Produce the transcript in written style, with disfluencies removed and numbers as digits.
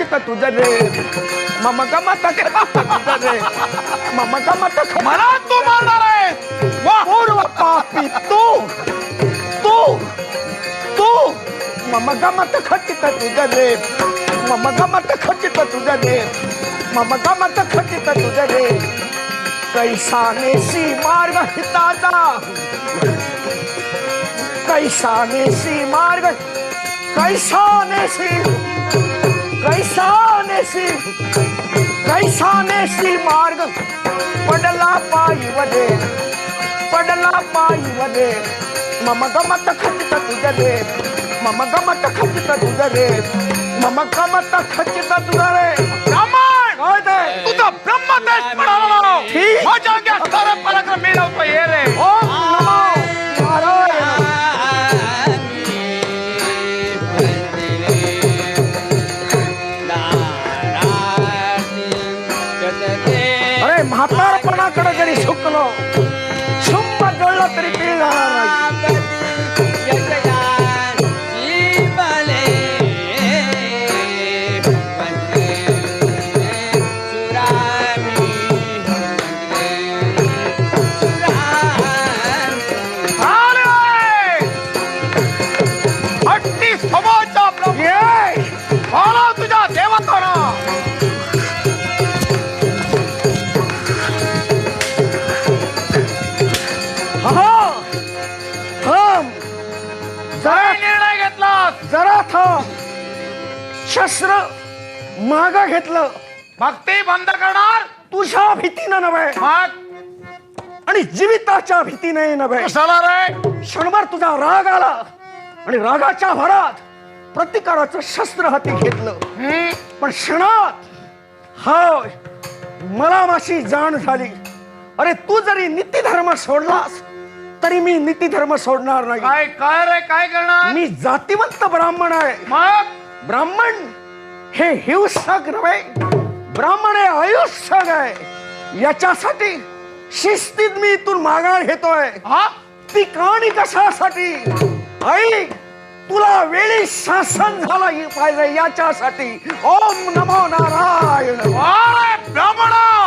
खचित तुझ रे मम गमत खचित तुझ रे मम गमत मला तू मारणार आहे वाह पूर्व पापी तू तू तू मम गमत खचित तुझ रे मम गमत खचित तुझ रे मम गमत खचित तुझ रे कैसा नेसी मार्ग हिताचा कैसा नेसी मार्ग कैसा नेसी कैसा नेसी कैसा नेसी मार्ग पडला पायी वदे मम गमत खचित तुझ रे मम गमत खचित तुझ रे मम गमत खचित तुझ रे ब्राह्मण काय ते तुझा ब्रह्मदेश पडाला ठीक. माझ्या अंगात सारे पराक्रम मिळवतो ये रे ओम नमो नारायण अरे म्हातारपणाकडे जरी झुकलो शुंभ जळला तरी पिळ जाणार नाही हट्टी स्वभावाचा ब्रह्म ये मला तुझ्या देवताना हा थांब काय जरा निर्णय घेतलास जरा थांब शस्त्र माग घेतलं भक्ती बंद करणार तुझ्या भीतीनं नव्हे मग आणि जीविताच्या भीतीने नव्हे कशाला रे क्षणभर तुझा राग आला आणि रागाच्या भरात प्रतिकाराचं शस्त्र हाती घेतलं पण क्षणात हाय मला माझी जाण झाली अरे तू जरी नीतिधर्म सोडलास तरी मी नीतिधर्म सोडणार नाही काय काय रे काय करणार मी जातिवंत ब्राह्मण आहे मग ब्राह्मण हे हिंसक नव्हे ब्राह्मण हे आयुष्यक आहे याच्यासाठी शिस्तीत मी इथून माघार घेतोय हा ती कहाणी कशासाठी आई तुला वेळी शासन झाला पाहिजे याच्यासाठी ओम नमो नारायण अरे ब्राह्मणा